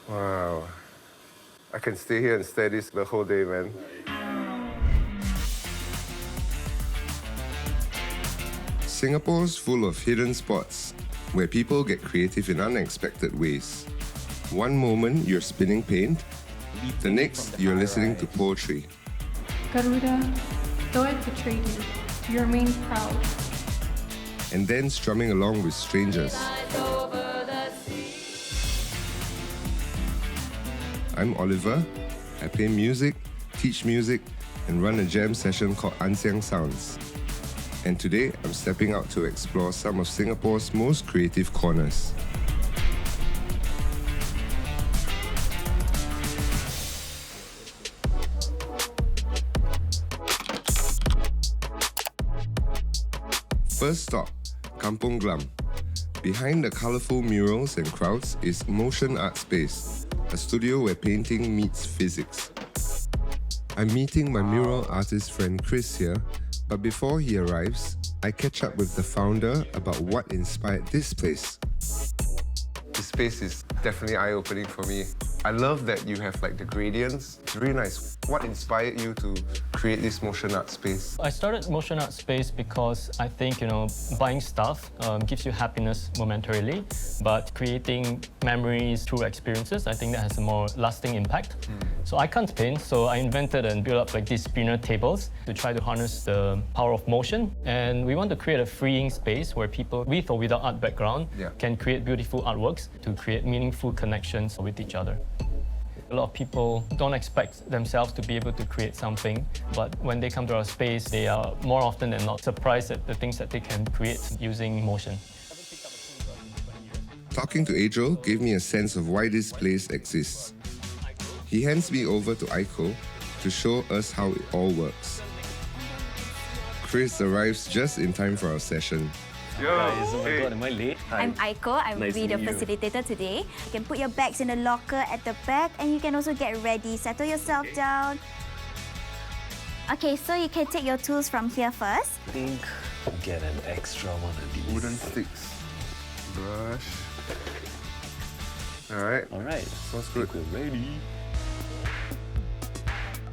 Wow. I can stay here and stare this the whole day, man. Singapore's full of hidden spots where people get creative in unexpected ways. One moment you're spinning paint, the next you're listening to poetry. Garuda, though I betrayed you, you remain proud. And then strumming along with strangers. I'm Oliver. I play music, teach music, and run a jam session called Ansiang Sounds. And today, I'm stepping out to explore some of Singapore's most creative corners. First stop, Kampong Glam. Behind the colourful murals and crowds is Motion Art Space, a studio where painting meets physics. I'm meeting my mural artist friend Chris here, but before he arrives, I catch up with the founder about what inspired this place. This space is definitely eye-opening for me. I love that you have like the gradients. It's really nice. What inspired you to create this motion art space? I started motion art space because I think, buying stuff gives you happiness momentarily, but creating memories through experiences, I think that has a more lasting impact. So I can't paint, so I invented and built up like these spinner tables to try to harness the power of motion. And we want to create a freeing space where people with or without art background can create beautiful artworks to create meaningful connections with each other. A lot of people don't expect themselves to be able to create something, but when they come to our space, they are more often than not surprised at the things that they can create using motion. Talking to Adriel gave me a sense of why this place exists. He hands me over to Aiko to show us how it all works. Chris arrives just in time for our session. Guys, oh my god, am I late? Hi. I'm Aiko. I will be the facilitator today. You can put your bags in the locker at the back and you can also get ready. Settle yourself down. Okay, so you can take your tools from here first. I think I'll get an extra one of these. Wooden sticks. Brush. Alright. Alright. Sounds good. We're ready.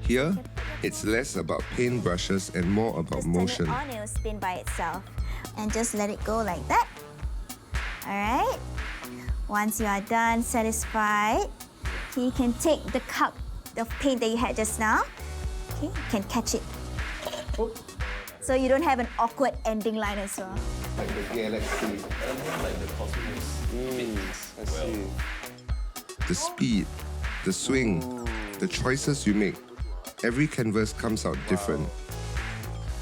Here, it's less about paintbrushes and more about motion. Just turn it on, it will spin by itself. And just let it go like that. Alright? Once you are done, satisfied, you can take the cup of paint that you had just now. Okay, you can catch it. So you don't have an awkward ending line as well. Like the galaxy. Like the cosmos. I see. The speed, the swing, the choices you make. Every canvas comes out different.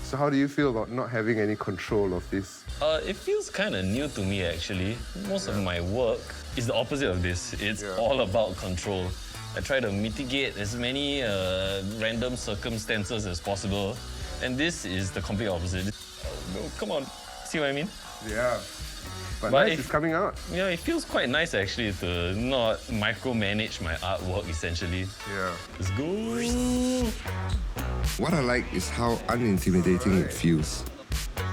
So how do you feel about not having any control of this? It feels kind of new to me actually. Most of my work is the opposite of this. It's all about control. I try to mitigate as many random circumstances as possible. And this is the complete opposite. No, come on, see what I mean? Yeah. But nice, it's coming out. Yeah, it feels quite nice actually to not micromanage my artwork essentially. Yeah. Let's go! What I like is how unintimidating it feels.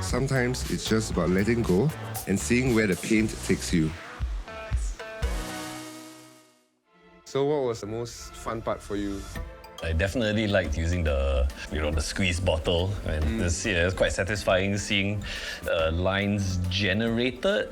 Sometimes it's just about letting go and seeing where the paint takes you. So what was the most fun part for you? I definitely liked using the squeeze bottle. And it's quite satisfying seeing lines generated.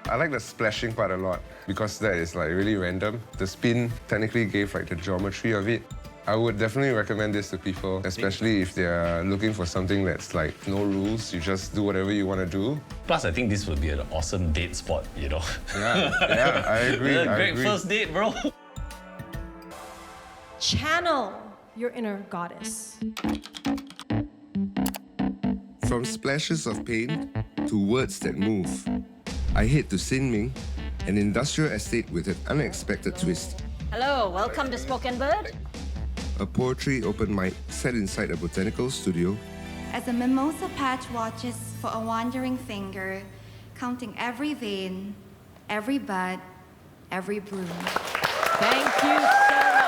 I like the splashing part a lot because that is like really random. The spin technically gave like the geometry of it. I would definitely recommend this to people, especially if they're looking for something that's like no rules. You just do whatever you want to do. Plus, I think this would be an awesome date spot, Yeah, I agree. Great first date, bro. Channel your inner goddess. From splashes of paint to words that move, I head to Sin Ming, an industrial estate with an unexpected twist. Hello, welcome to Spoken Bird. A poetry open mic set inside a botanical studio. As a mimosa patch watches for a wandering finger, counting every vein, every bud, every bloom. Thank you so much.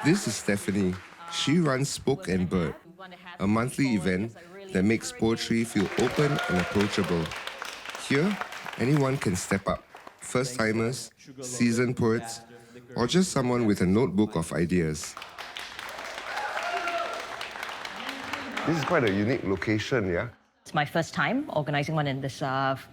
This is Stephanie. She runs Spoke and Bird, a monthly event that makes poetry feel open and approachable. Here, anyone can step up, first-timers, seasoned poets, or just someone with a notebook of ideas. This is quite a unique location, yeah? It's my first time organizing one in this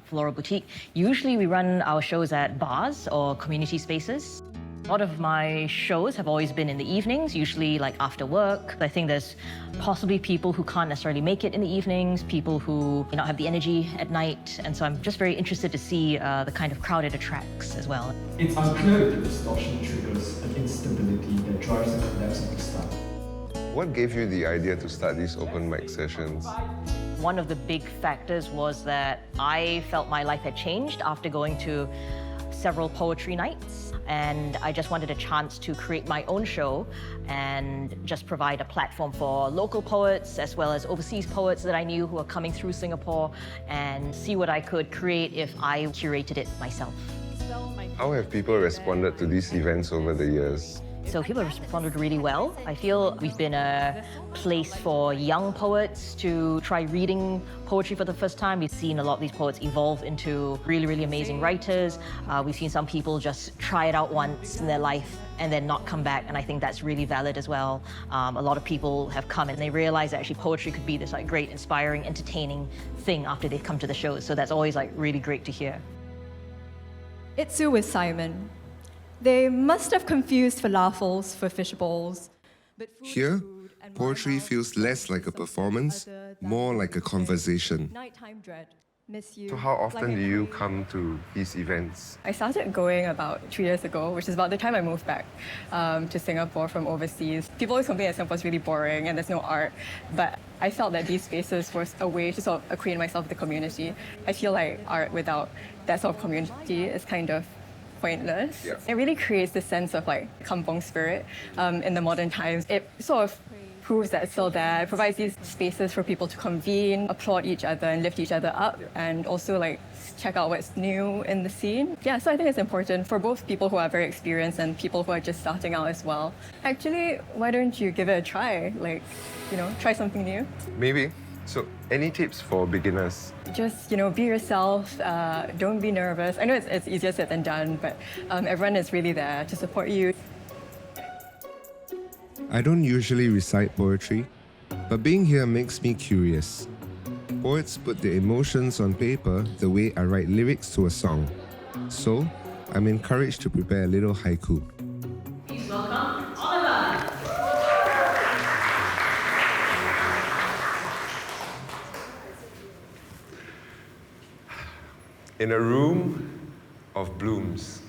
floral boutique. Usually we run our shows at bars or community spaces. A lot of my shows have always been in the evenings, usually like after work. I think there's possibly people who can't necessarily make it in the evenings, people who may not have the energy at night, and so I'm just very interested to see the kind of crowd it attracts as well. It's unclear if the distortion triggers an instability that drives the collapse of the style. What gave you the idea to start these open mic sessions? One of the big factors was that I felt my life had changed after going to several poetry nights, and I just wanted a chance to create my own show and just provide a platform for local poets as well as overseas poets that I knew who are coming through Singapore, and see what I could create if I curated it myself. How have people responded to these events over the years? So people have responded really well. I feel we've been a place for young poets to try reading poetry for the first time. We've seen a lot of these poets evolve into really, really amazing writers. We've seen some people just try it out once in their life and then not come back, and I think that's really valid as well. A lot of people have come and they realize that actually poetry could be this like great, inspiring, entertaining thing after they've come to the shows. So that's always like really great to hear. It's Sue with Simon. They must have confused falafels for fish balls. Here, poetry feels less like a performance, more like a conversation. So how often do you come to these events? I started going about 2 years ago, which is about the time I moved back to Singapore from overseas. People always complain that Singapore is really boring and there's no art, but I felt that these spaces were a way to sort of acquaint myself with the community. I feel like art without that sort of community is kind of pointless. Yeah. It really creates this sense of like kampong spirit in the modern times. It sort of proves that it's still there. It provides these spaces for people to convene, applaud each other and lift each other up, and also like check out what's new in the scene. Yeah, so I think it's important for both people who are very experienced and people who are just starting out as well. Actually, why don't you give it a try? Like, you know, try something new. Maybe. So, any tips for beginners? Just, you know, be yourself. Don't be nervous. I know it's easier said than done, but everyone is really there to support you. I don't usually recite poetry, but being here makes me curious. Poets put their emotions on paper the way I write lyrics to a song. So, I'm encouraged to prepare a little haiku. Please welcome Oliver. In a room of blooms,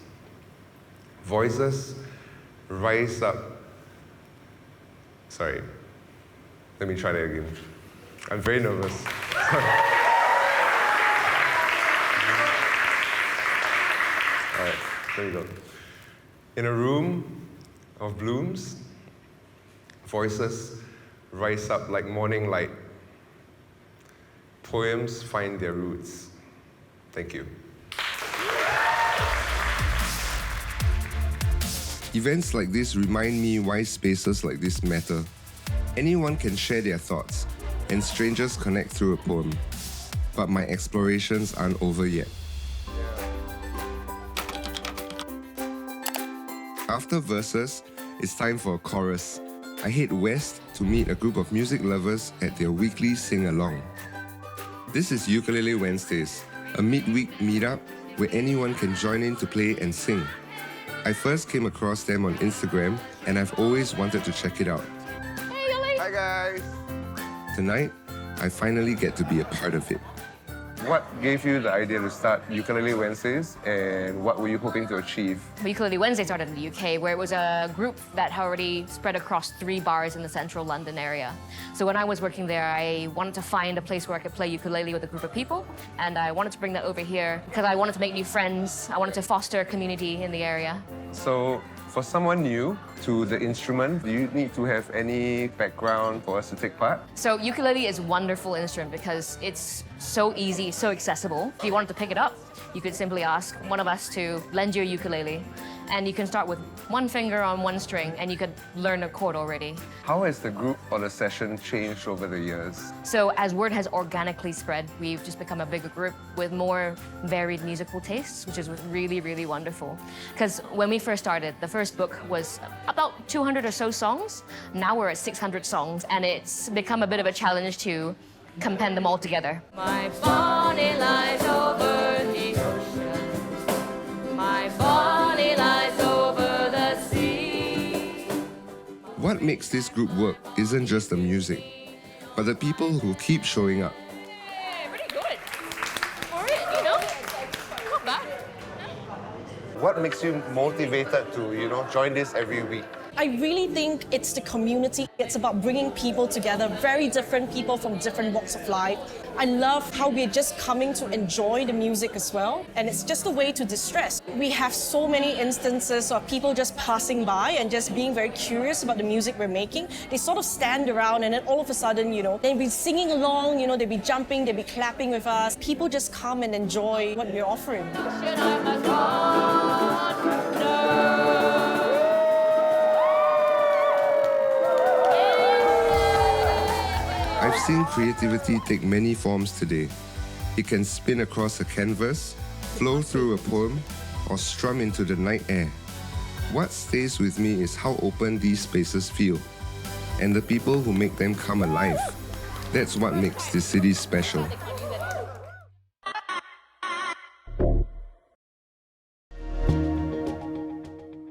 voices rise up. Sorry, let me try that again. I'm very nervous. All right, there we go. In a room of blooms, voices rise up like morning light. Poems find their roots. Thank you. Events like this remind me why spaces like this matter. Anyone can share their thoughts, and strangers connect through a poem. But my explorations aren't over yet. After verses, it's time for a chorus. I head west to meet a group of music lovers at their weekly sing-along. This is Ukulele Wednesdays, a midweek meetup where anyone can join in to play and sing. I first came across them on Instagram, and I've always wanted to check it out. Hi guys! Tonight, I finally get to be a part of it. What gave you the idea to start Ukulele Wednesdays, and what were you hoping to achieve? Ukulele Wednesday started in the UK, where it was a group that had already spread across 3 bars in the central London area. So when I was working there, I wanted to find a place where I could play ukulele with a group of people, and I wanted to bring that over here because I wanted to make new friends. I wanted to foster a community in the area. So, for someone new to the instrument, do you need to have any background for us to take part? So ukulele is a wonderful instrument because it's so easy, so accessible. If you wanted to pick it up, you could simply ask one of us to lend your ukulele, and you can start with one finger on one string, and you could learn a chord already. How has the group or the session changed over the years? So as word has organically spread, we've just become a bigger group with more varied musical tastes, which is really, really wonderful. Because when we first started, the first book was about 200 or so songs. Now we're at 600 songs, and it's become a bit of a challenge to compend them all together. My bonnie lies over the ocean. My bonnie lies over the sea. What makes this group work isn't just the music, but the people who keep showing up. Hey, pretty good. For it, you know? Not bad. What makes you motivated to, join this every week? I really think it's the community. It's about bringing people together, very different people from different walks of life. I love how we're just coming to enjoy the music as well, and it's just a way to distress. We have so many instances of people just passing by and just being very curious about the music we're making. They sort of stand around and then all of a sudden, they'll be singing along, they'll be jumping, they'll be clapping with us. People just come and enjoy what we're offering. I've seen creativity take many forms today. It can spin across a canvas, flow through a poem, or strum into the night air. What stays with me is how open these spaces feel, and the people who make them come alive. That's what makes this city special.